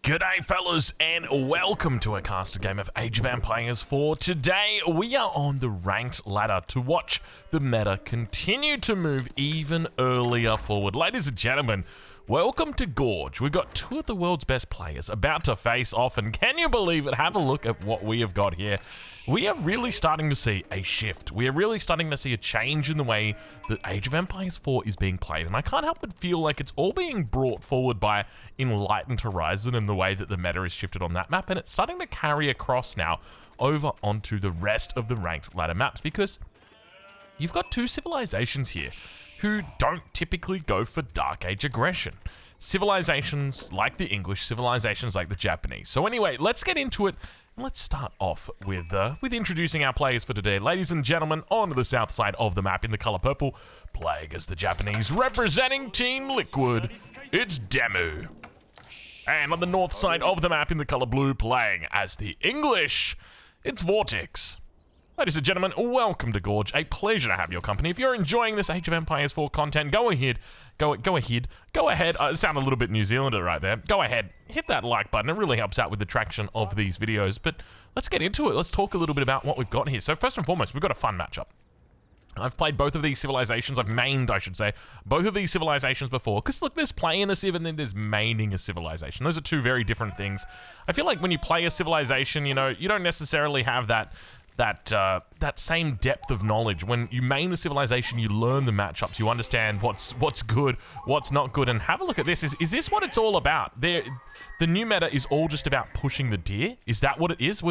G'day fellas and welcome to a caster game of Age of Empires 4. Today we are on the ranked ladder to watch the meta continue to move even earlier forward. Ladies and gentlemen, welcome to Gorge. We've got two of the world's best players about to face off, and can you believe it? Have a look at what we have got here. We are really starting to see a shift. We are really starting to see a change in the way that Age of Empires 4 is being played, and I can't help but feel like it's all being brought forward by Enlightened Horizon and the way that the meta is shifted on that map, and it's starting to carry across now over onto the rest of the ranked ladder maps, because you've got two civilizations here who don't typically go for Dark Age aggression. Civilizations like the English, civilizations like the Japanese. So anyway, let's get into it. Let's start off with introducing our players for today. Ladies and gentlemen, on the south side of the map in the color purple, playing as the Japanese, representing Team Liquid, it's Demu. And on the north side of the map in the color blue, playing as the English, it's Vortex. Ladies and gentlemen, welcome to Gorge. A pleasure to have your company. If you're enjoying this Age of Empires 4 content, go ahead. It sounded a little bit New Zealander right there. Go ahead, hit that like button. It really helps out with the traction of these videos. But let's get into it. Let's talk a little bit about what we've got here. So first and foremost, we've got a fun matchup. I've played both of these civilizations. I've mained, I should say, both of these civilizations before. Because look, there's playing a civ and then there's maining a civilization. Those are two very different things. I feel like when you play a civilization, you know, you don't necessarily have that same depth of knowledge. When you main a civilization, you learn the matchups, you understand what's good, what's not good, and have a look at this. Is this what it's all about? The new meta is all just about pushing the deer? Is that what it is?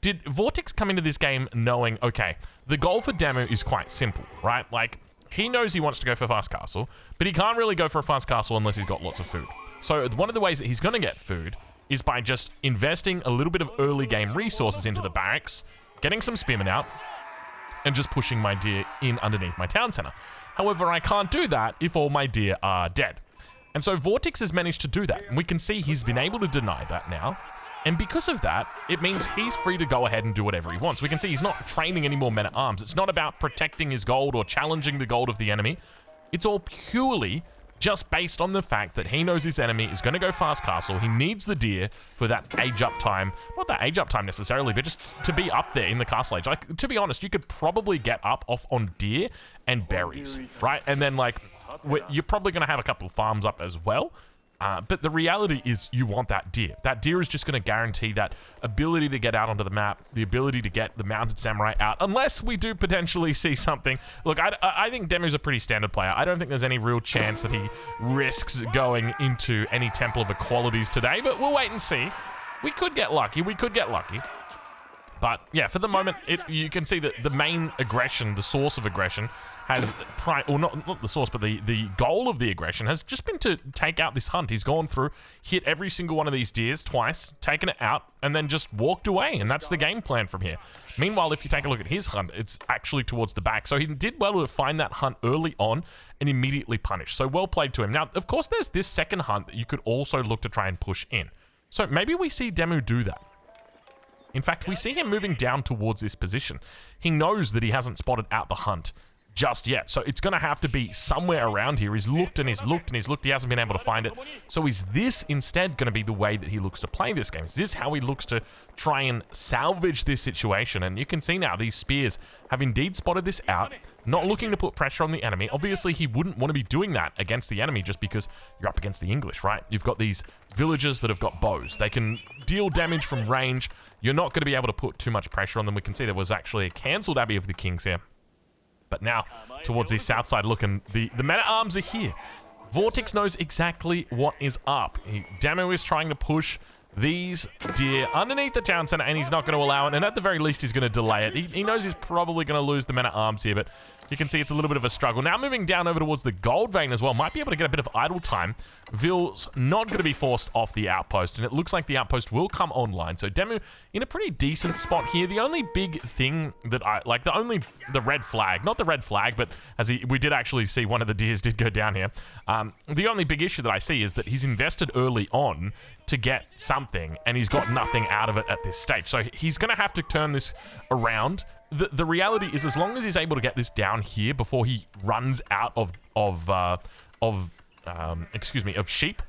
Did Vortex come into this game knowing, okay, the goal for Demu is quite simple, right? Like, he knows he wants to go for fast castle, but he can't really go for a fast castle unless he's got lots of food. So one of the ways that he's going to get food is by just investing a little bit of early game resources into the barracks, getting some spearmen out, and just pushing my deer in underneath my town center. However, I can't do that if all my deer are dead. And so Vortex has managed to do that, and we can see he's been able to deny that now. And because of that, it means he's free to go ahead and do whatever he wants. We can see he's not training any more men-at-arms. It's not about protecting his gold or challenging the gold of the enemy. It's all purely just based on the fact that he knows his enemy is going to go fast castle. He needs the deer for that age up time. Not that age up time necessarily, but just to be up there in the castle age. Like, to be honest, you could probably get up off on deer and berries, right? And then, like, you're probably going to have a couple of farms up as well. But the reality is you want that deer. That deer is just going to guarantee that ability to get out onto the map, the ability to get the mounted samurai out, unless we do potentially see something. Look, I think Demu's a pretty standard player. I don't think there's any real chance that he risks going into any Temple of Equalities today, but we'll wait and see. We could get lucky. But yeah, for the moment, you can see that the main aggression, the source of aggression, has, or not the source, but the goal of the aggression has just been to take out this hunt. He's gone through, hit every single one of these deers twice, taken it out, and then just walked away, and that's the game plan from here. Meanwhile, if you take a look at his hunt, it's actually towards the back. So he did well to find that hunt early on and immediately punish. So well played to him. Now, of course, there's this second hunt that you could also look to try and push in. So maybe we see Demu do that. In fact, we see him moving down towards this position. He knows that he hasn't spotted out the hunt just yet, so it's going to have to be somewhere around here. He's looked and he's looked and he's looked, he hasn't been able to find it. So is this instead going to be the way that he looks to play this game? Is this how he looks to try and salvage this situation? And you can see now these spears have indeed spotted this out, not looking to put pressure on the enemy. Obviously, he wouldn't want to be doing that against the enemy just because you're up against the English, right? You've got these villagers that have got bows. They can deal damage from range. You're not going to be able to put too much pressure on them. We can see there was actually a cancelled Abbey of the Kings here. But now, towards the south side looking, the men-at-arms are here. Vortex knows exactly what is up. Demu is trying to push these deer underneath the town center, and he's not going to allow it, and at the very least, he's going to delay it. He knows he's probably going to lose the men-at-arms here, but you can see it's a little bit of a struggle. Now moving down over towards the gold vein as well, might be able to get a bit of idle time. Vil's not going to be forced off the outpost, and it looks like the outpost will come online. So Demu in a pretty decent spot here. The only big thing that I like, the red flag, not the red flag, but we did actually see one of the deers did go down here. The only big issue that I see is that he's invested early on to get something, and he's got nothing out of it at this stage. So he's going to have to turn this around. The reality is, as long as he's able to get this down here before he runs out of sheep,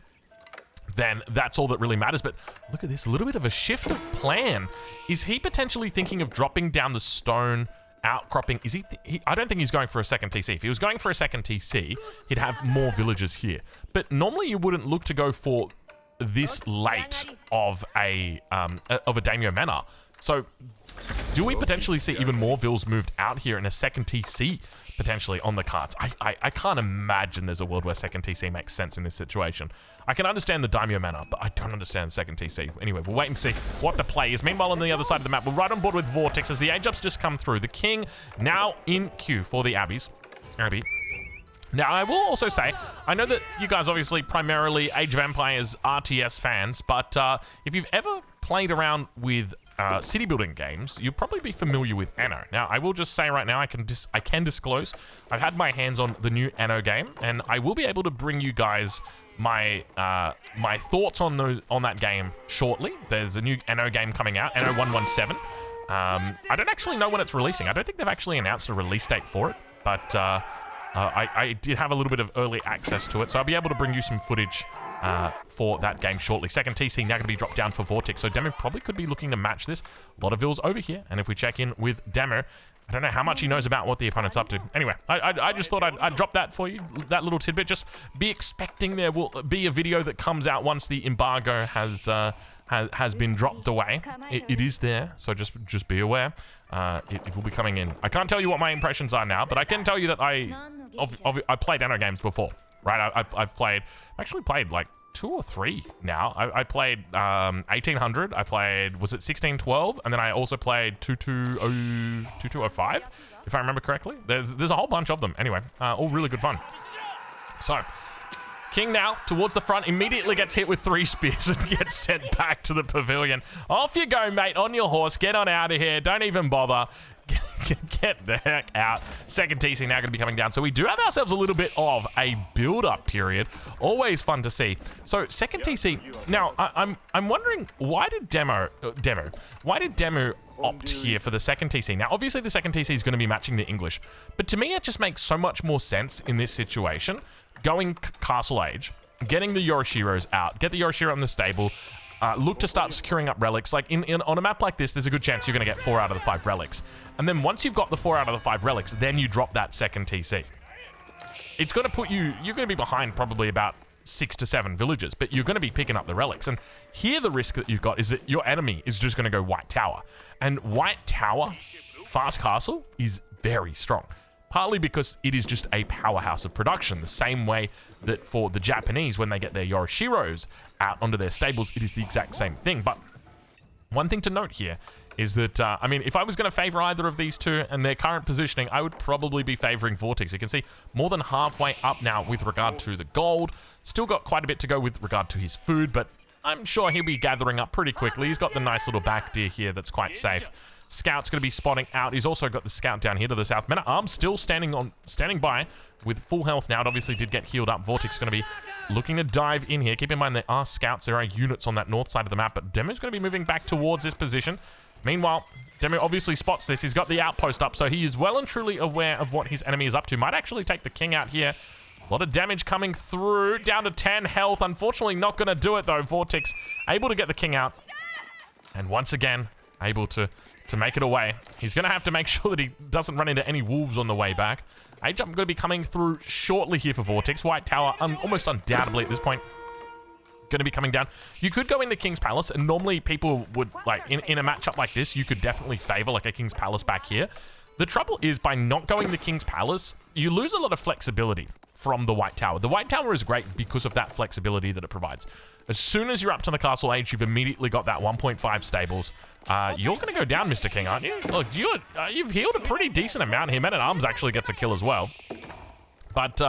then that's all that really matters. But look at this, a little bit of a shift of plan. Is he potentially thinking of dropping down the stone outcropping? Is he I don't think he's going for a second TC. If he was going for a second TC, he'd have more villagers here. But normally you wouldn't look to go for this late of a daimyo manor. So do we potentially see even more vills moved out here in a second TC potentially on the cards? I can't imagine there's a world where second TC makes sense in this situation. I can understand the daimyo manor, but I don't understand second TC. Anyway, we'll wait and see what the play is. Meanwhile, on the other side of the map, we're right on board with Vortex as the age ups just come through. The king now in queue for the Abbey. Now, I will also say, I know that you guys obviously primarily Age of Empires RTS fans, but if you've ever played around with city building games, you'll probably be familiar with Anno. Now, I will just say right now, I can disclose, I've had my hands on the new Anno game, and I will be able to bring you guys my my thoughts on that game shortly. There's a new Anno game coming out, Anno 117. I don't actually know when it's releasing. I don't think they've actually announced a release date for it, but I did have a little bit of early access to it, so I'll be able to bring you some footage for that game shortly. Second TC now going to be dropped down for Vortex, so Demo probably could be looking to match this. A lot of vills over here, and if we check in with Demo, I don't know how much he knows about what the opponent's up to. Anyway, I just thought I'd drop that for you, that little tidbit. Just be expecting there will be a video that comes out once the embargo has been dropped away. It is there, so just be aware. It will be coming in. I can't tell you what my impressions are now, but I can tell you that I played Anno games before, right? I've actually played like 2 or 3 now. I played 1800. I played, was it 1612? And then I also played 2205, if I remember correctly. There's a whole bunch of them. Anyway, all really good fun. So, King now towards the front, immediately gets hit with 3 spears and gets sent back to the pavilion. Off you go, mate, on your horse. Get on out of here. Don't even bother. Get the heck out. Second TC now going to be coming down. So we do have ourselves a little bit of a build-up period. Always fun to see. So second TC. Now, I'm wondering, why did Demo opt here for the second TC? Now, obviously the second TC is going to be matching the English, but to me it just makes so much more sense in this situation. Going Castle Age, getting the Yoroshiros out, get the Yoroshiro in the stable, look to start securing up relics. Like on a map like this, there's a good chance you're going to get 4 out of the 5 relics. And then once you've got the 4 out of the 5 relics, then you drop that second TC. It's going to put you're going to be behind probably about 6 to 7 villages, but you're going to be picking up the relics. And here the risk that you've got is that your enemy is just going to go White Tower. And White Tower, fast castle, is very strong. Partly because it is just a powerhouse of production, the same way that for the Japanese, when they get their Yoroshiros out onto their stables, it is the exact same thing. But one thing to note here is that, I mean, if I was going to favor either of these two and their current positioning, I would probably be favoring Vortex. You can see more than halfway up now with regard to the gold. Still got quite a bit to go with regard to his food, but I'm sure he'll be gathering up pretty quickly. He's got the nice little back deer here that's quite safe. Scout's going to be spotting out. He's also got the scout down here to the south. Men at Arms still standing by with full health now. It obviously did get healed up. Vortex going to be looking to dive in here. Keep in mind there are scouts. There are units on that north side of the map, but Demo's going to be moving back towards this position. Meanwhile, Demo obviously spots this. He's got the outpost up, so he is well and truly aware of what his enemy is up to. Might actually take the king out here. A lot of damage coming through. Down to 10 health. Unfortunately, not going to do it, though. Vortex able to get the king out. And once again, able to make it away. He's going to have to make sure that he doesn't run into any wolves on the way back. Age Up going to be coming through shortly here for Vortex. White Tower, almost undoubtedly at this point, going to be coming down. You could go into King's Palace, and normally people would, like, in a matchup like this, you could definitely favor, like, a King's Palace back here. The trouble is, by not going to King's Palace, you lose a lot of flexibility from the White Tower. The White Tower is great because of that flexibility that it provides. As soon as you're up to the Castle Age, you've immediately got that 1.5 stables. You're going to go down, Mr. King, aren't you? Look, you've healed a pretty decent amount here. Men at Arms actually gets a kill as well. But,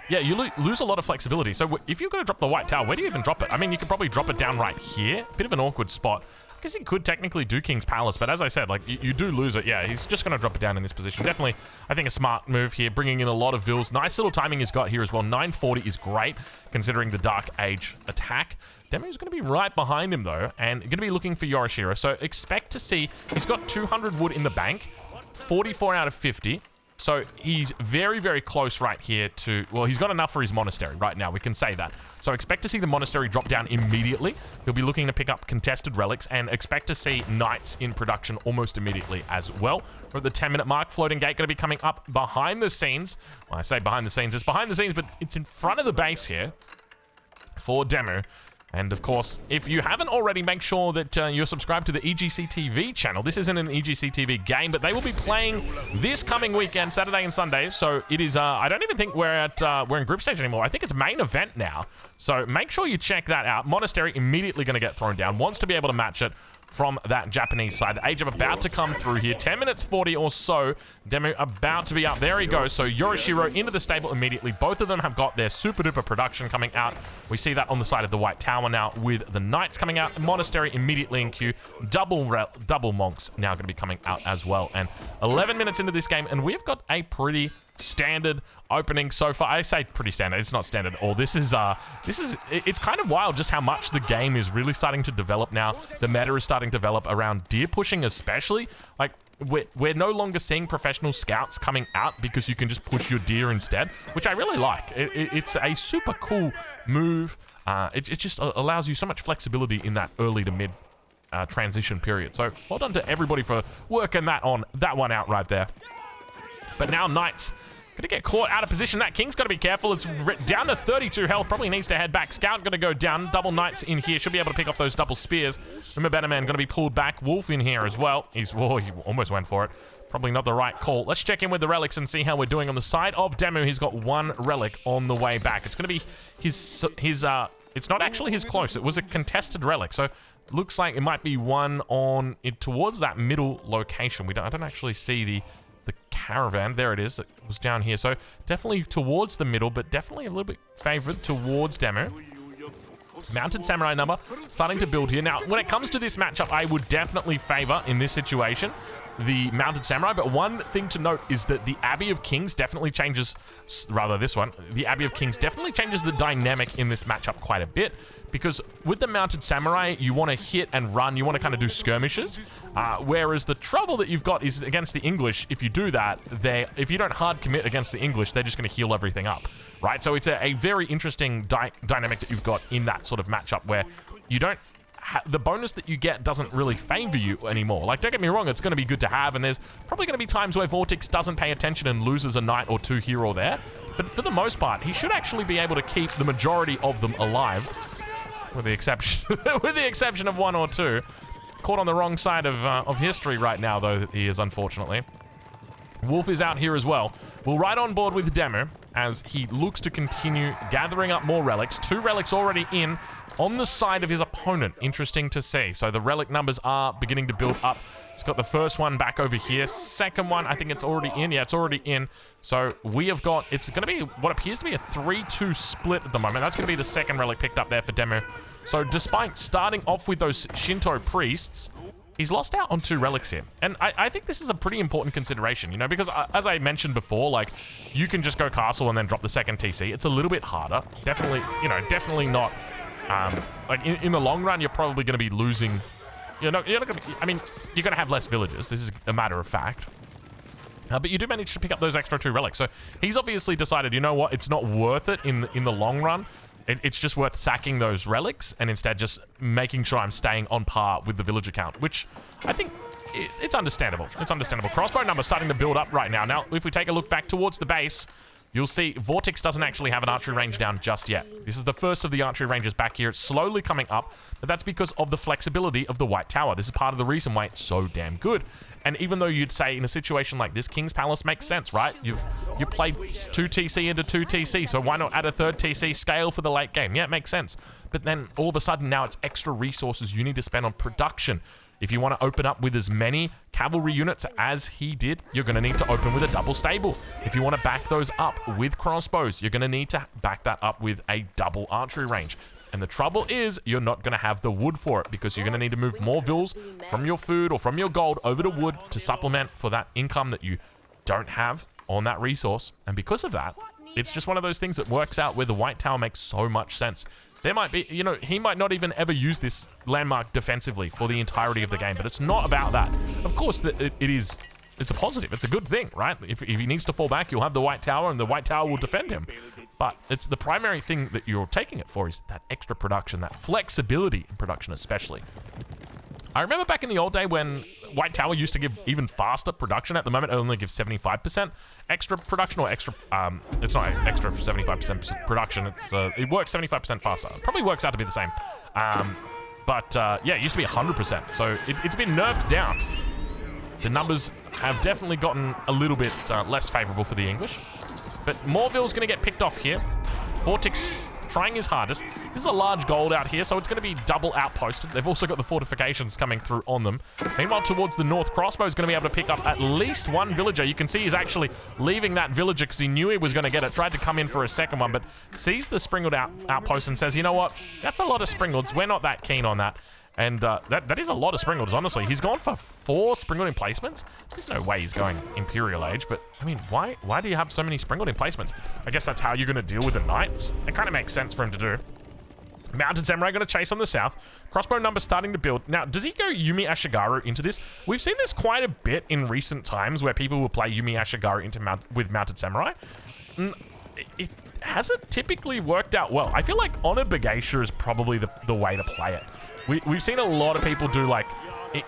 yeah, you lose a lot of flexibility. So if you're going to drop the White Tower, where do you even drop it? I mean, you could probably drop it down right here. Bit of an awkward spot. I guess he could technically do King's Palace, but as I said, like, you do lose it. Yeah, he's just going to drop it down in this position. Definitely, I think, a smart move here, bringing in a lot of vills. Nice little timing he's got here as well. 940 is great, considering the Dark Age attack. Demo's going to be right behind him, though, and going to be looking for Yoroshiro. So expect to see, he's got 200 wood in the bank, 44 out of 50. So he's very, very close right here to, well, he's got enough for his monastery right now. We can say that. So expect to see the monastery drop down immediately. He'll be looking to pick up contested relics and expect to see knights in production almost immediately as well. We're at the 10-minute mark. Floating gate going to be coming up behind the scenes. Well, I say behind the scenes. It's behind the scenes, but it's in front of the base here for Demu. And of course, if you haven't already, make sure that you're subscribed to the EGC TV channel. This isn't an EGC TV game, but they will be playing this coming weekend, Saturday and Sunday. So it is, I don't even think we're in group stage anymore. I think it's main event now. So make sure you check that out. Monastery immediately going to get thrown down. Wants to be able to match it from that Japanese side. Age of about to come through here. 10 minutes 40 or so. Demu about to be up. There he goes. So Yorishiro into the stable immediately. Both of them have got their super duper production coming out. We see that on the side of the White Tower now with the Knights coming out. Monastery immediately in queue. Double monks now going to be coming out as well. And 11 minutes into this game, and we've got a pretty standard opening so far. I say pretty standard. It's not standard at all. This is it's kind of wild just how much the game is really starting to develop now. The meta is starting to develop around deer pushing especially. Like, we're no longer seeing professional scouts coming out because you can just push your deer instead, which I really like. It's a super cool move. It just allows you so much flexibility in that early to mid transition period. So well done to everybody for working that one out right there. But now Knights going to get caught out of position. That King's got to be careful. It's down to 32 health. Probably needs to head back. Scout going to go down. Double Knights in here. Should be able to pick off those double spears. Remember, Better Man going to be pulled back. Wolf in here as well. He almost went for it. Probably not the right call. Let's check in with the relics and see how we're doing. On the side of Demu, he's got one relic on the way back. It's going to be his it's not actually his close. It was a contested relic. So looks like it might be one on it towards that middle location. I don't actually see the caravan. There it is. It was down here. So definitely towards the middle, but definitely a little bit favored towards Demu. Mounted Samurai number starting to build here. Now, when it comes to this matchup, I would definitely favor, in this situation, the Mounted Samurai. But one thing to note is that the Abbey of Kings definitely changes, rather this one, the Abbey of Kings definitely changes the dynamic in this matchup quite a bit. Because with the Mounted Samurai, you want to hit and run. You want to kind of do skirmishes. Whereas the trouble that you've got is against the English. If you do that, if you don't hard commit against the English, they're just going to heal everything up, right? So it's a very interesting dynamic that you've got in that sort of matchup where you don't... the bonus that you get doesn't really favor you anymore. Like, don't get me wrong, it's going to be good to have, and there's probably going to be times where Vortex doesn't pay attention and loses a knight or two here or there. But for the most part, he should actually be able to keep the majority of them alive. With the exception of one or two. Caught on the wrong side of history right now, though, he is, unfortunately. Wolf is out here as well. We'll ride on board with Demu as he looks to continue gathering up more relics. 2 relics already in on the side of his opponent. Interesting to see. So the relic numbers are beginning to build up. He's got the first one back over here. Second one, I think it's already in. Yeah, it's already in. So we have got, it's going to be what appears to be a 3-2 split at the moment. That's going to be the second relic picked up there for Demu. So despite starting off with those Shinto priests, he's lost out on 2 relics here. And I think this is a pretty important consideration, you know, because as I mentioned before, like, you can just go castle and then drop the second TC. It's a little bit harder. Definitely, you know, definitely not, like, in the long run, you're probably going to be losing... you're not gonna be, I mean, you're going to have less villages. This is a matter of fact. But you do manage to pick up those extra 2 relics. So he's obviously decided, you know what, it's not worth it in the long run. It's just worth sacking those relics and instead just making sure I'm staying on par with the villager count, which I think it's understandable. It's understandable. Crossbow number starting to build up right now. Now, if we take a look back towards the base, you'll see Vortex doesn't actually have an archery range down just yet. This is the first of the archery ranges back here. It's slowly coming up, but that's because of the flexibility of the White Tower. This is part of the reason why it's so damn good. And even though you'd say in a situation like this, King's Palace makes sense, right? You played 2 TC into 2 TC, so why not add a 3rd TC scale for the late game? Yeah, it makes sense. But then all of a sudden now it's extra resources you need to spend on production. If you want to open up with as many cavalry units as he did, you're going to need to open with a double stable. If you want to back those up with crossbows, you're going to need to back that up with a double archery range. And the trouble is, you're not going to have the wood for it because you're going to need to move more vills from your food or from your gold over to wood to supplement for that income that you don't have on that resource. And because of that, it's just one of those things that works out where the White Tower makes so much sense. There might be, you know, he might not even ever use this landmark defensively for the entirety of the game, but it's not about that. Of course, it is it's a positive. It's a good thing, right? If he needs to fall back, you'll have the White Tower, and the White Tower will defend him. But it's the primary thing that you're taking it for is that extra production, that flexibility in production especially. I remember back in the old day when White Tower used to give even faster production. At the moment, it only gives 75% extra production, or extra, it's not extra 75% production. It works 75% faster. It probably works out to be the same. Yeah, it used to be 100%. So it's been nerfed down. The numbers have definitely gotten a little bit less favorable for the English. But Morville's going to get picked off here. Vortex trying his hardest. This is a large gold out here, so it's going to be double outposted. They've also got the fortifications coming through on them. Meanwhile, towards the north, Crossbow is going to be able to pick up at least one villager. You can see he's actually leaving that villager because he knew he was going to get it. Tried to come in for a second one, but sees the Springled outpost and says, you know what? That's a lot of Springleds. We're not that keen on that. And that is a lot of Springleds, honestly. He's gone for 4 Springled emplacements. There's no way he's going Imperial Age, but, I mean, why do you have so many Springled emplacements? I guess that's how you're going to deal with the Knights. It kind of makes sense for him to do. Mounted Samurai going to chase on the south. Crossbow number starting to build. Now, does he go Yumi Ashigaru into this? We've seen this quite a bit in recent times where people will play Yumi Ashigaru with Mounted Samurai. It hasn't typically worked out well. I feel like Honor Begeisha is probably the way to play it. We've seen a lot of people do, like,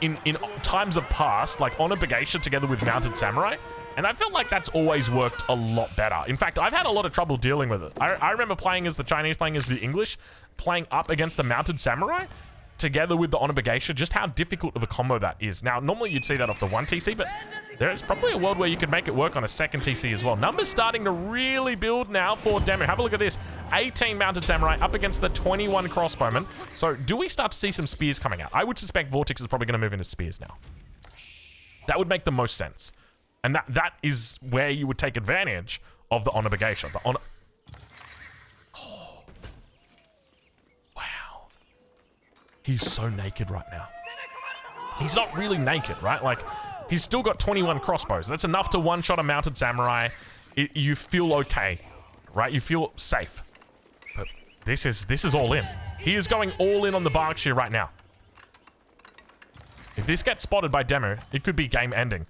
in times of past, like Honor Begeisha together with Mounted Samurai, and I felt like that's always worked a lot better. In fact, I've had a lot of trouble dealing with it. I remember playing as the Chinese, playing as the English, playing up against the Mounted Samurai together with the Honor Begeisha, just how difficult of a combo that is. Now, normally you'd see that off the 1 TC, but there's probably a world where you could make it work on a 2nd TC as well. Numbers starting to really build now for Demu. Have a look at this. 18 Mounted Samurai up against the 21 Crossbowmen. So do we start to see some spears coming out? I would suspect Vortex is probably going to move into spears now. That would make the most sense. And that is where you would take advantage of the Honor Begeisha. The Honor... Oh. Wow. He's so naked right now. He's not really naked, right? Like, he's still got 21 crossbows. That's enough to one-shot a Mounted Samurai. You feel okay, right? You feel safe. But this is all in. He is going all in on the Berkshire right now. If this gets spotted by Demu, it could be game ending.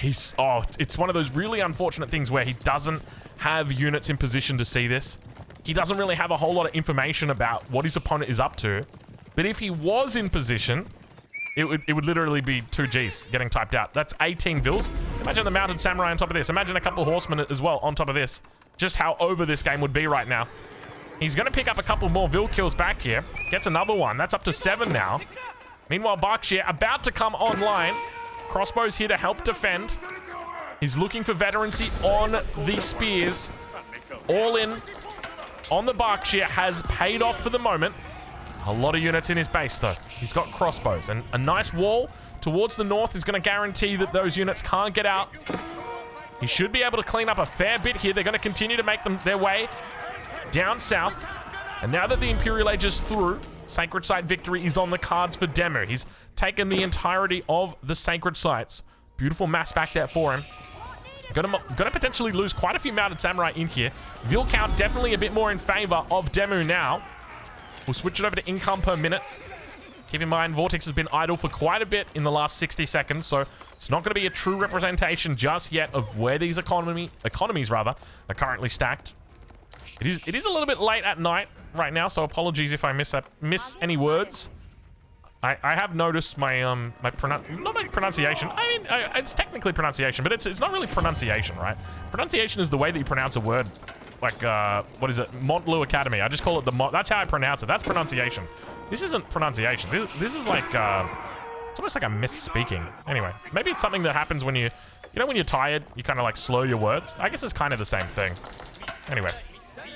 It's one of those really unfortunate things where he doesn't have units in position to see this. He doesn't really have a whole lot of information about what his opponent is up to. But if he was in position, it would literally be 2 Gs getting typed out. That's 18 Vils. Imagine the Mounted Samurai on top of this. Imagine a couple of Horsemen as well on top of this. Just how over this game would be right now. He's going to pick up a couple more Vil kills back here. Gets another one. That's up to 7 now. Meanwhile, Berkshire about to come online. Crossbow's here to help defend. He's looking for veterancy on the spears. All in on the Berkshire has paid off for the moment. A lot of units in his base, though. He's got crossbows, and a nice wall towards the north is going to guarantee that those units can't get out. He should be able to clean up a fair bit here. They're going to continue to make their way down south. And now that the Imperial Age is through, Sacred Site victory is on the cards for Demu. He's taken the entirety of the Sacred Sites. Beautiful mass back there for him. Gonna potentially lose quite a few Mounted Samurai in here. Vil count definitely a bit more in favor of Demu now. We'll switch it over to income per minute. Keep in mind, Vortex has been idle for quite a bit in the last 60 seconds, so it's not going to be a true representation just yet of where these economies are currently stacked. It is a little bit late at night right now, so apologies if I miss any words. I have noticed my not my pronunciation. I mean, it's technically pronunciation, but it's not really pronunciation, right? Pronunciation is the way that you pronounce a word. Like, what is it? Montlu Academy. I just call it that's how I pronounce it. That's pronunciation. This isn't pronunciation. This is like, it's almost like I'm misspeaking. Anyway, maybe it's something that happens when you know, when you're tired, you kind of like slur your words. I guess it's kind of the same thing. Anyway,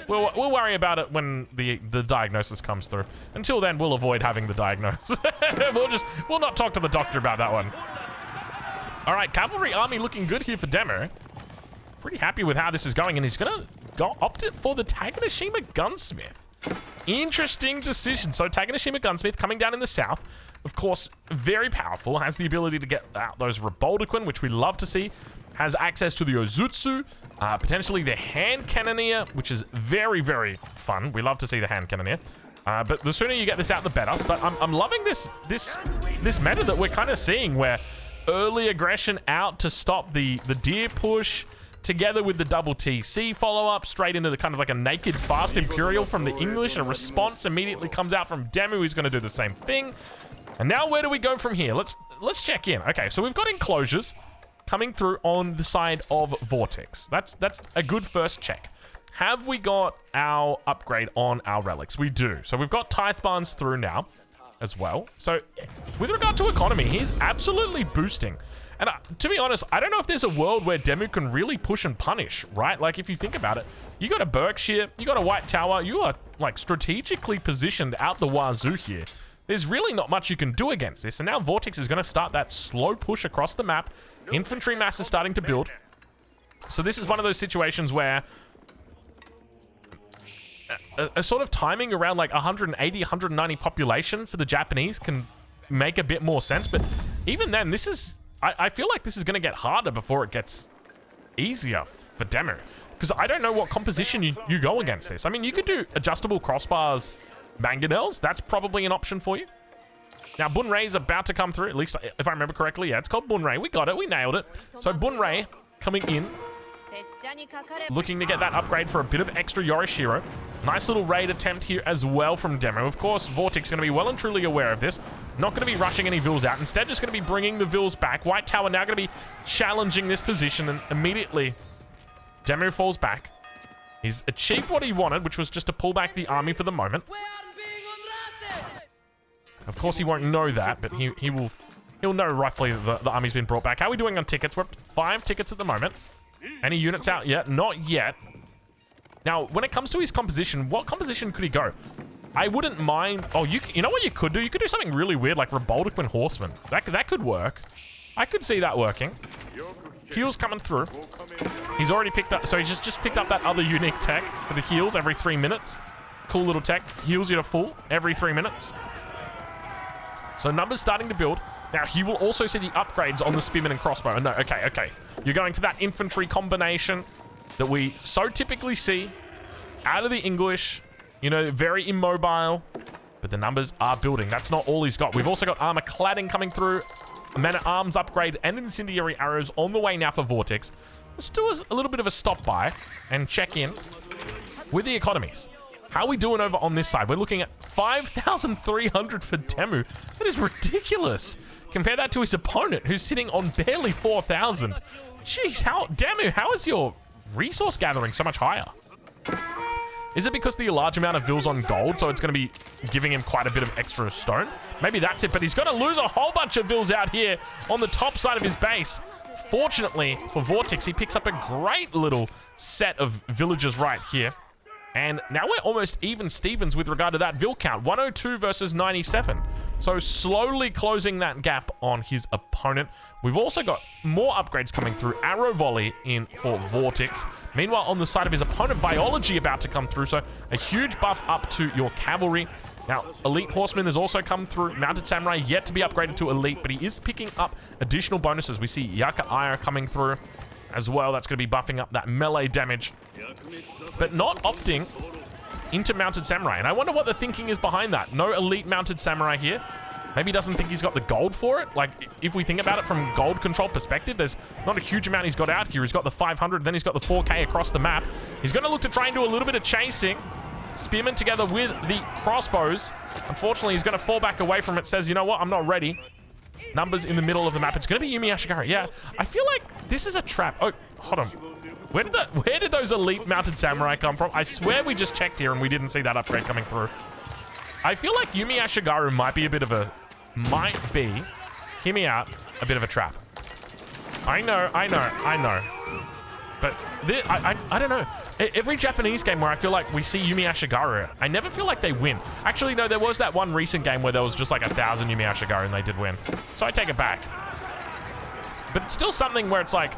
we'll worry about it when the diagnosis comes through. Until then, we'll avoid having the diagnosis. we'll not talk to the doctor about that one. All right, cavalry army looking good here for Demu. Pretty happy with how this is going, and he's gonna opt it for the Taganashima Gunsmith. Interesting decision. So Taganashima Gunsmith coming down in the south, of course, very powerful, has the ability to get out those Reboldequin, which we love to see, has access to the Ozutsu, potentially the Hand Cannoneer, which is very, very fun. We love to see the Hand Cannoneer. But the sooner you get this out, the better. But I'm loving this meta that we're kind of seeing where early aggression out to stop the deer push, together with the double TC follow-up, straight into the kind of like a naked fast Imperial from the English. A response immediately comes out from Demu, who's going to do the same thing. And now where do we go from here? Let's check in. Okay, so we've got enclosures coming through on the side of Vortex. That's a good first check. Have we got our upgrade on our relics? We do. So we've got Tithe Barns through now as well. So with regard to economy, he's absolutely boosting. And to be honest, I don't know if there's a world where Demu can really push and punish, right? Like, if you think about it, you got a Berkshire, you got a White Tower, you are, like, strategically positioned out the wazoo here. There's really not much you can do against this. And now Vortex is going to start that slow push across the map. Infantry mass is starting to build. So this is one of those situations where a sort of timing around, like, 180, 190 population for the Japanese can make a bit more sense. But even then, this is... I feel like this is going to get harder before it gets easier for Demu. Because I don't know what composition you go against this. I mean, you could do adjustable crossbars, mangonels. That's probably an option for you. Now, Bunrei is about to come through, at least if I remember correctly. Yeah, it's called Bunrei. We got it. We nailed it. So Bunrei coming in, looking to get that upgrade for a bit of extra Yorishiro. Nice little raid attempt here as well from Demu. Of course, Vortex going to be well and truly aware of this. Not going to be rushing any Vils out. Instead, just going to be bringing the Vils back. White Tower now going to be challenging this position, and immediately Demu falls back. He's achieved what he wanted, which was just to pull back the army for the moment. Of course, he won't know that, but he'll know roughly that the army's been brought back. How are we doing on tickets? We're up to 5 tickets at the moment. Any units out yet? Not yet. Now, when it comes to his composition, what composition could he go? I wouldn't mind... Oh, you know what you could do? You could do something really weird, like Reboldiquin Horseman. That could work. I could see that working. Heals coming through. He's already picked up... So he's just picked up that other unique tech for the heals every 3 minutes. Cool little tech. Heals you to full every 3 minutes. So numbers starting to build. Now, he will also see the upgrades on the Spearman and Crossbow. No, okay. You're going for that infantry combination that we so typically see out of the English. You know, very immobile. But the numbers are building. That's not all he's got. We've also got armor cladding coming through. A man-at-arms upgrade and incendiary arrows on the way now for Vortex. Let's do a little bit of a stop by and check in with the economies. How are we doing over on this side? We're looking at 5,300 for Demu. That is ridiculous. Compare that to his opponent, who's sitting on barely 4,000. Jeez, Demu, how is your resource gathering so much higher? Is it because the large amount of Vils on gold, so it's going to be giving him quite a bit of extra stone? Maybe that's it, but he's going to lose a whole bunch of Vils out here on the top side of his base. Fortunately for Vortex, he picks up a great little set of villagers right here. And now we're almost even Stevens with regard to that Vil count. 102 versus 97. So slowly closing that gap on his opponent. We've also got more upgrades coming through. Arrow Volley in for Vortex. Meanwhile, on the side of his opponent, Biology about to come through. So a huge buff up to your cavalry. Now, Elite Horseman has also come through. Mounted Samurai yet to be upgraded to Elite, but he is picking up additional bonuses. We see Yaka Aya coming through as well. That's going to be buffing up that melee damage, but not opting into Mounted Samurai. And I wonder what the thinking is behind that. No Elite Mounted Samurai here. Maybe he doesn't think he's got the gold for it. Like, if we think about it from gold control perspective, there's not a huge amount he's got out here. He's got the 500, then he's got the 4K across the map. He's going to look to try and do a little bit of chasing. Spearman together with the crossbows. Unfortunately, he's going to fall back away from it. Says, you know what? I'm not ready. Numbers in the middle of the map. It's going to be Yumi Ashigara. Yeah, I feel like this is a trap. Oh, hold on. Where did those Elite Mounted Samurai come from? I swear we just checked here and we didn't see that upgrade coming through. I feel like Yumi Ashigaru might be, hear me out, a bit of a trap. I know. But I don't know. Every Japanese game where I feel like we see Yumi Ashigaru, I never feel like they win. Actually, no, there was that one recent game where there was just like 1,000 Yumi Ashigaru and they did win. So I take it back. But it's still something where it's like,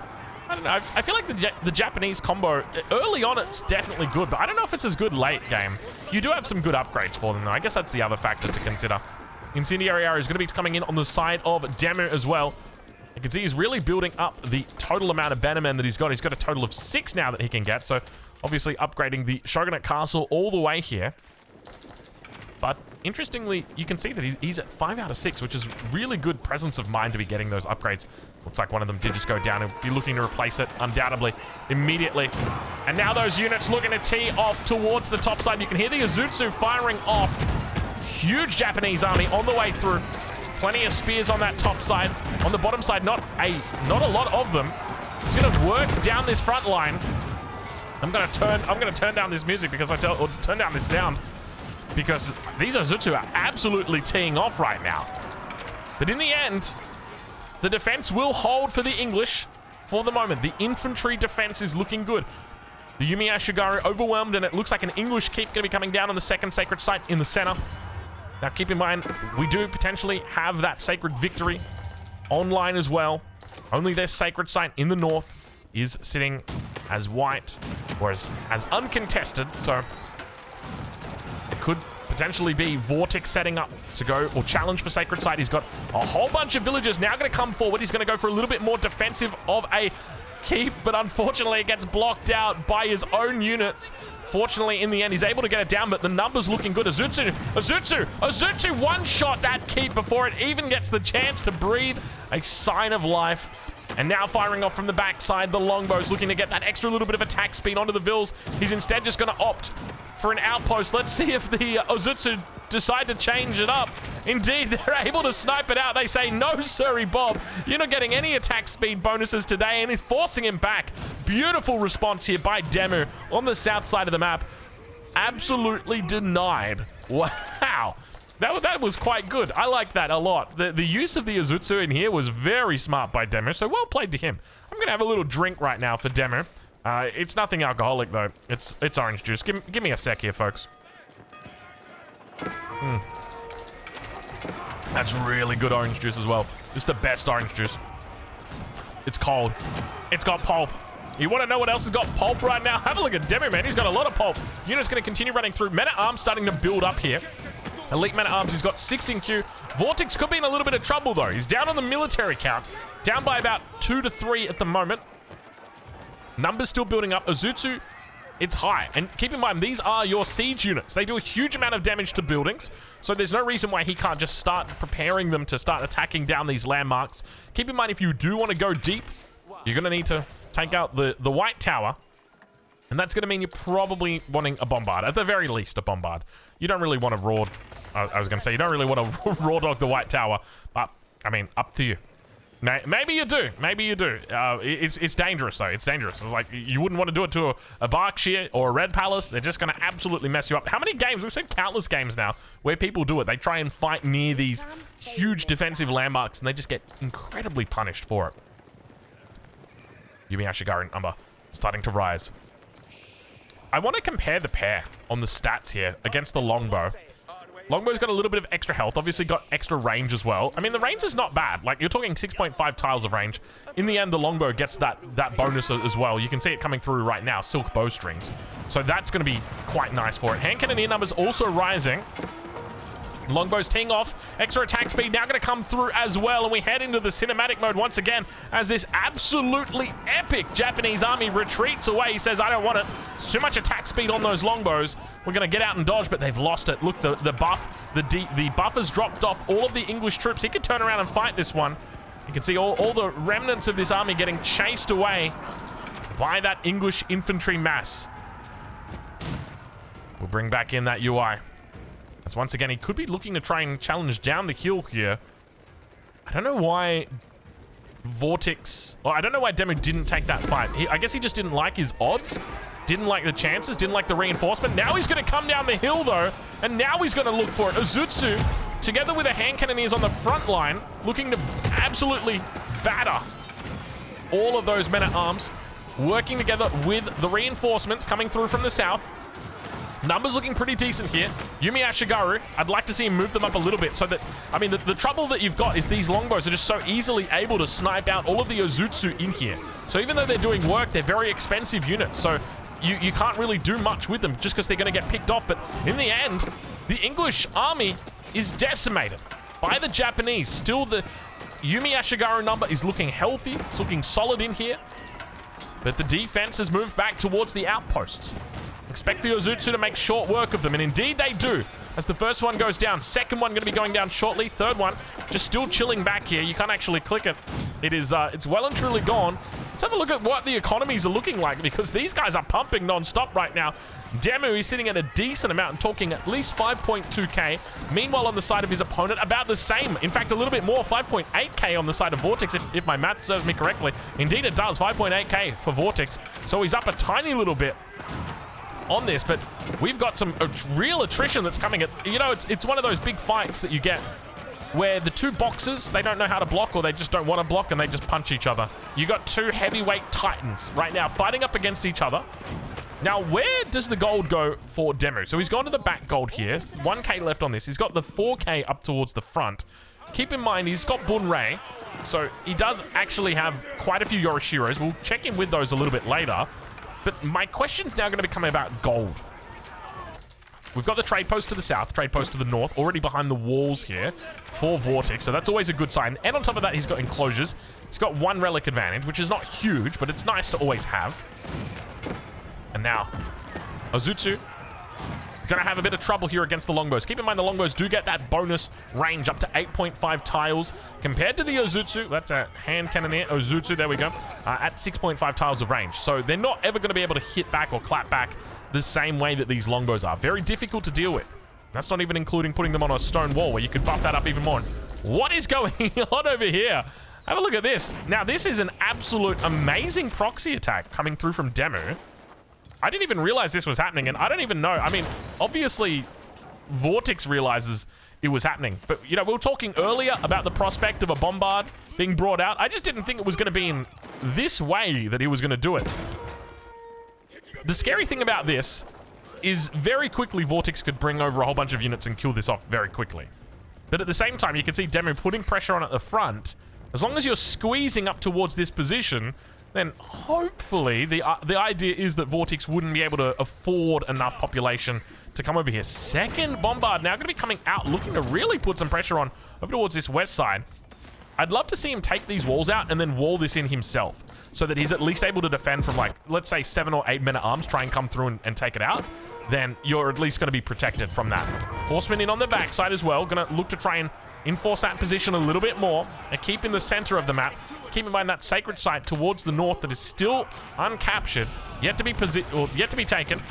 I don't know, I feel like the Japanese combo, early on it's definitely good, but I don't know if it's as good late game. You do have some good upgrades for them though. I guess that's the other factor to consider. Incendiary Arrow is going to be coming in on the side of Demu as well. You can see he's really building up the total amount of bannermen that he's got. He's got a total of 6 now that he can get. So obviously upgrading the Shogunate Castle all the way here. But interestingly, you can see that he's at 5 out of 6, which is really good presence of mind to be getting those upgrades. Looks like one of them did just go down and be looking to replace it, undoubtedly, immediately. And now those units looking to tee off towards the top side. You can hear the Iyuzutsu firing off. Huge Japanese army on the way through. Plenty of spears on that top side. On the bottom side, not a lot of them. He's gonna work down this front line. I'm gonna turn down this music because or turn down this sound, because these Iyuzutsu are absolutely teeing off right now. But in the end, the defense will hold for the English for the moment. The infantry defense is looking good. The Yumi Ashigaru overwhelmed, and it looks like an English keep going to be coming down on the second sacred site in the center. Now keep in mind, we do potentially have that sacred victory online as well. Only their sacred site in the north is sitting as white, or as uncontested, so it could potentially be Vortex setting up to go or challenge for sacred site. He's got a whole bunch of villagers now going to come forward. He's going to go for a little bit more defensive of a keep, but unfortunately it gets blocked out by his own units. Fortunately, in the end, he's able to get it down, but the numbers looking good. Iyuzutsu one-shot that keep before it even gets the chance to breathe a sign of life. And now firing off from the backside, the longbows looking to get that extra little bit of attack speed onto the Vils. He's instead just going to opt for an outpost. Let's see if the Iyuzutsu decide to change it up. Indeed, they're able to snipe it out. They say, no, sorry, Bob. You're not getting any attack speed bonuses today, and he's forcing him back. Beautiful response here by Demu on the south side of the map. Absolutely denied. Wow. That was quite good. I like that a lot. The use of the Iyuzutsu in here was very smart by Demu, so well played to him. I'm going to have a little drink right now for Demu. It's nothing alcoholic, though. It's orange juice. Give me a sec here, folks. That's really good orange juice as well. Just the best orange juice. It's cold. It's got pulp. You want to know what else has got pulp right now? Have a look at Demu, man. He's got a lot of pulp. Unit's going to continue running through. Men-at-Arms starting to build up here. Elite Men-at-Arms, he's got 6 in queue. Vortex could be in a little bit of trouble, though. He's down on the military count. Down by about 2 to 3 at the moment. Numbers still building up. Iyuzutsu, it's high. And keep in mind, these are your siege units. They do a huge amount of damage to buildings. So there's no reason why he can't just start preparing them to start attacking down these landmarks. Keep in mind, if you do want to go deep, you're going to need to take out the White Tower. And that's going to mean you're probably wanting a bombard. At the very least, a bombard. You don't really want to raw... I was going to say, you don't really want to raw dog the White Tower. But, I mean, up to you. Maybe you do. Maybe you do. It's dangerous, though. It's dangerous. It's like, you wouldn't want to do it to a Berkshire or a Red Palace. They're just going to absolutely mess you up. How many games? We've seen countless games now where people do it. They try and fight near these huge defensive landmarks, and they just get incredibly punished for it. Yumi Ashigaru number starting to rise. I want to compare the pair on the stats here against the longbow. Longbow's got a little bit of extra health, obviously got extra range as well. I mean, the range is not bad. Like, you're talking 6.5 tiles of range. In the end, the longbow gets that bonus as well. You can see it coming through right now, silk bowstrings. So that's going to be quite nice for it. Hand cannoneer numbers also rising. Longbow's teeing off. Extra attack speed now going to come through as well. And we head into the cinematic mode once again as this absolutely epic Japanese army retreats away. He says, I don't want it. It's too much attack speed on those longbows. We're going to get out and dodge, but they've lost it. Look, the buff has dropped off all of the English troops. He could turn around and fight this one. You can see all the remnants of this army getting chased away by that English infantry mass. We'll bring back in that UI. As once again, he could be looking to try and challenge down the hill here. I don't know why Vortex... Well, I don't know why Demu didn't take that fight. I guess he just didn't like his odds. Didn't like the chances. Didn't like the reinforcement. Now he's going to come down the hill, though. And now he's going to look for it. Iyuzutsu, together with the hand cannoneers on the front line, looking to absolutely batter all of those men-at-arms. Working together with the reinforcements coming through from the south. Numbers looking pretty decent here. Yumi Ashigaru, I'd like to see him move them up a little bit so that, I mean, the trouble that you've got is these longbows are just so easily able to snipe out all of the Iyuzutsu in here. So even though they're doing work, they're very expensive units. So you can't really do much with them just because they're going to get picked off. But in the end, the English army is decimated by the Japanese. Still, the Yumi Ashigaru number is looking healthy. It's looking solid in here. But the defense has moved back towards the outposts. Expect the Iyuzutsu to make short work of them, and indeed they do. as the first one goes down. Second one going to be going down shortly. Third one just still chilling back here. You can't actually click it. It's well and truly gone. Let's have a look at what the economies are looking like, because these guys are pumping non-stop right now. Demu is sitting at a decent amount and talking at least 5.2k. Meanwhile, on the side of his opponent, about the same. In fact, a little bit more, 5.8k on the side of Vortex, if my math serves me correctly. Indeed, it does, 5.8k for Vortex. So he's up a tiny little bit on this, but we've got some real attrition that's coming. It's one of those big fights that you get where the two boxers, they don't know how to block, or they just don't want to block, and they just punch each other. You got two heavyweight titans right now fighting up against each other. Now, where does the gold go for Demu? So he's gone to the back gold here. 1k left on this. He's got the 4k up towards the front. Keep in mind, he's got Bunrei, so he does actually have quite a few Yorishiros. We'll check in with those a little bit later. But my question's now going to become about gold. We've got the trade post to the south, trade post to the north, already behind the walls here for Vortex, so that's always a good sign. And on top of that, he's got enclosures. He's got one relic advantage, which is not huge, but it's nice to always have. And now, Ozutsu gonna have a bit of trouble here against the longbows. Keep in mind, the longbows do get that bonus range up to 8.5 tiles compared to the Ozutsu. That's a hand cannoneer Ozutsu, there we go, at 6.5 tiles of range. So they're not ever gonna be able to hit back or clap back the same way that these longbows are. Very difficult to deal with. That's not even including putting them on a stone wall where you could buff that up even more. What is going on over here? Have a look at this. Now, this is an absolute amazing proxy attack coming through from Demu. I didn't even realize this was happening, and I don't even know. I mean, obviously, Vortex realizes it was happening. But, we were talking earlier about the prospect of a bombard being brought out. I just didn't think it was going to be in this way that he was going to do it. The scary thing about this is very quickly Vortex could bring over a whole bunch of units and kill this off very quickly. But at the same time, you can see Demu putting pressure on at the front. As long as you're squeezing up towards this position, then hopefully the idea is that Vortex wouldn't be able to afford enough population to come over here. Second bombard now going to be coming out, looking to really put some pressure on over towards this west side. I'd love to see him take these walls out and then wall this in himself, so that he's at least able to defend from, like, let's say 7 or 8 men-at-arms try and come through and take it out. Then you're at least going to be protected from that. Horsemen in on the backside as well, going to look to try and enforce that position a little bit more and keep in the center of the map. Keep in mind that sacred site towards the north that is still uncaptured, yet to be taken.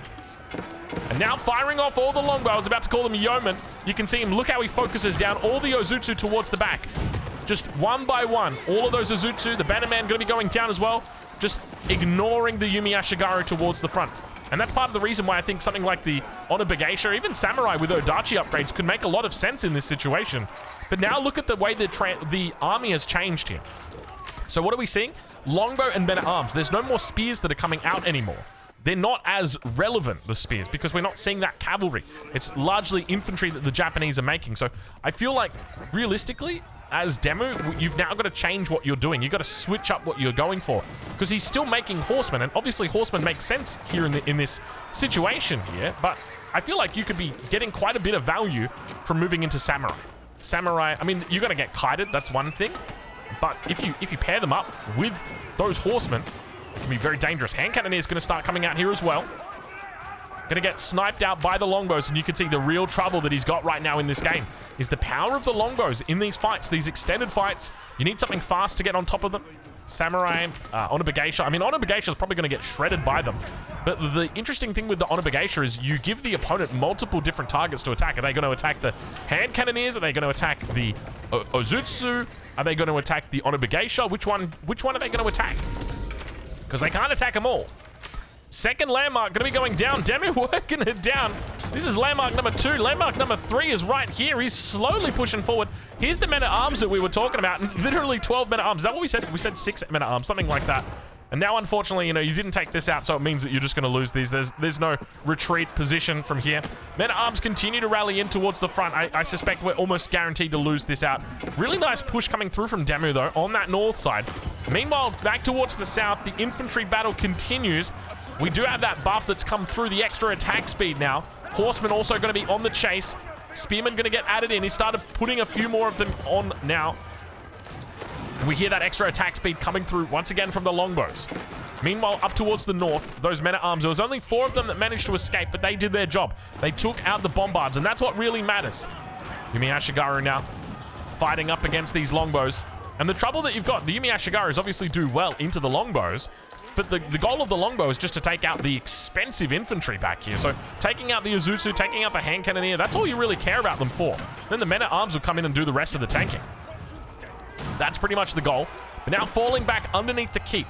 And now firing off all the longbow. I was about to call them yeomen. You can see him. Look how he focuses down all the Ozutsu towards the back. Just one by one. All of those Ozutsu, the Bannerman going to be going down as well. Just ignoring the Yumi Ashigaru towards the front. And that's part of the reason why I think something like the Honor Begeisha, even Samurai with Odachi upgrades, could make a lot of sense in this situation. But now look at the way the army has changed here. So what are we seeing? Longbow and men-at-arms. There's no more spears that are coming out anymore. They're not as relevant, the spears, because we're not seeing that cavalry. It's largely infantry that the Japanese are making. So I feel like, realistically, as Demu, you've now got to change what you're doing. You've got to switch up what you're going for, because he's still making horsemen, and obviously horsemen make sense here in this situation here, but I feel like you could be getting quite a bit of value from moving into samurai. Samurai, I mean, you're going to get kited, that's one thing, but if you pair them up with those horsemen, it can be very dangerous. Hand cannoneer is going to start coming out here as well. Going to get sniped out by the longbows, and you can see the real trouble that he's got right now in this game is the power of the longbows in these fights, these extended fights. You need something fast to get on top of them. Samurai, Honor Begeisha. I mean, Honor Begeisha is probably going to get shredded by them. But the interesting thing with the Honor Begeisha is you give the opponent multiple different targets to attack. Are they going to attack the hand cannoneers? Are they going to attack the Ozutsu? Are they going to attack the Honor Begeisha? Which one are they going to attack? Because they can't attack them all. Second landmark going to be going down. Demu working it down. This is landmark number 2. Landmark number 3 is right here. He's slowly pushing forward. Here's the men-at-arms that we were talking about. Literally 12 men-at-arms. Is that what we said? We said 6 men-at-arms, something like that. And now, unfortunately, you didn't take this out, so it means that you're just going to lose these. There's no retreat position from here. Men-at-arms continue to rally in towards the front. I suspect we're almost guaranteed to lose this out. Really nice push coming through from Demu, though, on that north side. Meanwhile, back towards the south, the infantry battle continues. We do have that buff that's come through, the extra attack speed now. Horsemen also going to be on the chase. Spearmen going to get added in. He started putting a few more of them on now. We hear that extra attack speed coming through once again from the longbows. Meanwhile, up towards the north, those men-at-arms, there was only 4 of them that managed to escape, but they did their job. They took out the bombards, and that's what really matters. Yumi Ashigaru now fighting up against these longbows. And the trouble that you've got, the Yumi Ashigarus obviously do well into the longbows, but the goal of the longbow is just to take out the expensive infantry back here. So taking out the Izutsu, taking out the hand cannoneer, that's all you really care about them for. Then the men-at-arms will come in and do the rest of the tanking. That's pretty much the goal. But now falling back underneath the keep.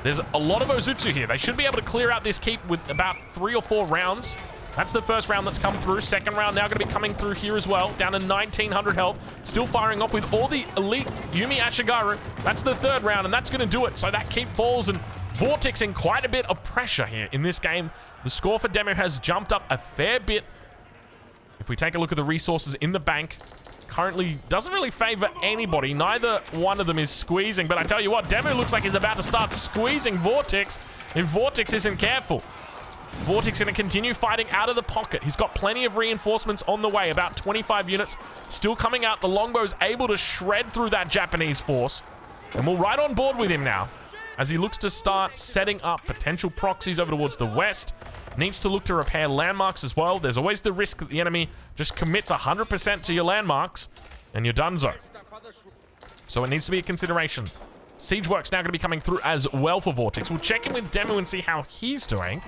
There's a lot of Ozutsu here. They should be able to clear out this keep with about 3 or 4 rounds. That's the first round that's come through. Second round now going to be coming through here as well. Down to 1900 health. Still firing off with all the elite Yumi Ashigaru. That's the third round, and that's going to do it. So that keep falls, and Vortex in quite a bit of pressure here in this game. The score for Demu has jumped up a fair bit. If we take a look at the resources in the bank, currently doesn't really favor anybody. Neither one of them is squeezing, but I tell you what, Demu looks like he's about to start squeezing Vortex if Vortex isn't careful. Vortex going to continue fighting out of the pocket. He's got plenty of reinforcements on the way, about 25 units still coming out. The longbow's able to shred through that Japanese force, and we're right on board with him now as he looks to start setting up potential proxies over towards the west. Needs to look to repair landmarks as well. There's always the risk that the enemy just commits 100% to your landmarks and you're donezo. So it needs to be a consideration. Siege work's now going to be coming through as well for Vortex. We'll check in with Demu and see how he's doing,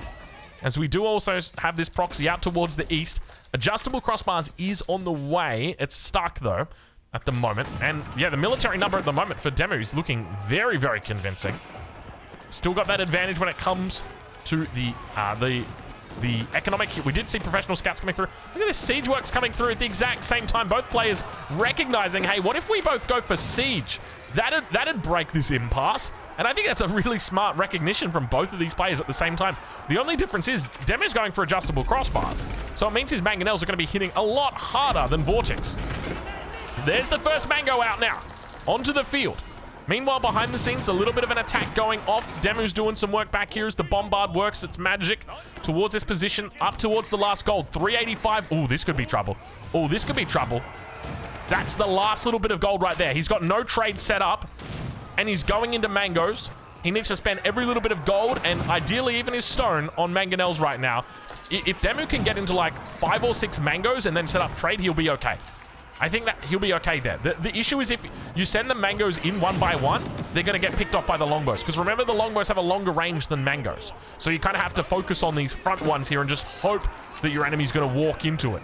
as we do also have this proxy out towards the east. Adjustable crossbars is on the way. It's stuck though at the moment. And yeah, the military number at the moment for Demu is looking very, very convincing. Still got that advantage when it comes to the economic. We did see professional scouts coming through. Look at this, siege works coming through at the exact same time. Both players recognizing, hey, what if we both go for siege? That'd break this impasse. And I think that's a really smart recognition from both of these players at the same time. The only difference is Demu's going for adjustable crossbars, so it means his mangonels are going to be hitting a lot harder than Vortex. There's the first mango out now onto the field. Meanwhile, behind the scenes, a little bit of an attack going off. Demu's doing some work back here as the bombard works its magic towards this position, up towards the last gold. 385. Oh, this could be trouble. Oh, this could be trouble. That's the last little bit of gold right there. He's got no trade set up, and he's going into mangoes. He needs to spend every little bit of gold, and ideally even his stone, on mangonels right now. If Demu can get into like 5 or 6 mangoes and then set up trade, he'll be okay. I think that he'll be okay there. The issue is if you send the mangoes in one by one, they're going to get picked off by the longbows. Because remember, the longbows have a longer range than mangoes. So you kind of have to focus on these front ones here and just hope that your enemy's going to walk into it.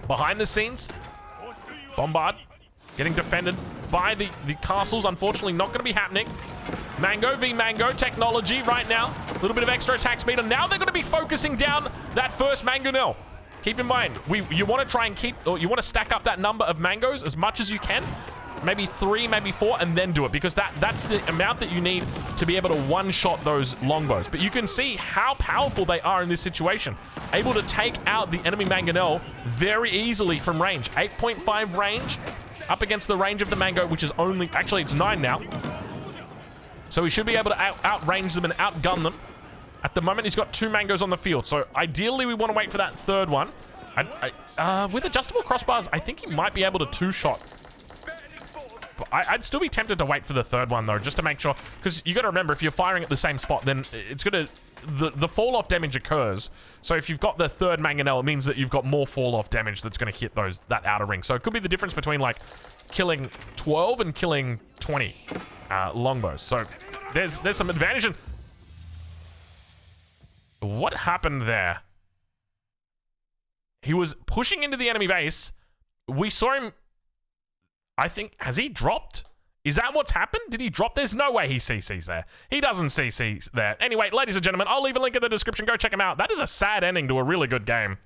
Behind the scenes, bombard getting defended by the castles. Unfortunately, not going to be happening. Mango v Mango technology right now. A little bit of extra attack speed. And now they're going to be focusing down that first mangonel. Keep in mind, you want to try and you want to stack up that number of mangoes as much as you can. Maybe 3, maybe 4, and then do it, because that's the amount that you need to be able to one-shot those longbows. But you can see how powerful they are in this situation. Able to take out the enemy mangonel very easily from range. 8.5 range up against the range of the mango, which is only, actually it's 9 now. So he should be able to outrange them and outgun them. At the moment, he's got 2 mangoes on the field, so ideally we want to wait for that third one. With adjustable crossbars, I think he might be able to 2-shot. I'd still be tempted to wait for the third one, though, just to make sure, because you got to remember, if you're firing at the same spot, then it's going to, the fall-off damage occurs. So if you've got the third mangonel, it means that you've got more fall-off damage that's going to hit that outer ring. So it could be the difference between, like, killing 12 and killing 20 longbows. So there's some advantage in... What happened there? He was pushing into the enemy base. We saw him... I think... Has he dropped? Is that what's happened? Did he drop? There's no way he CCs there. He doesn't CC there. Anyway, ladies and gentlemen, I'll leave a link in the description. Go check him out. That is a sad ending to a really good game.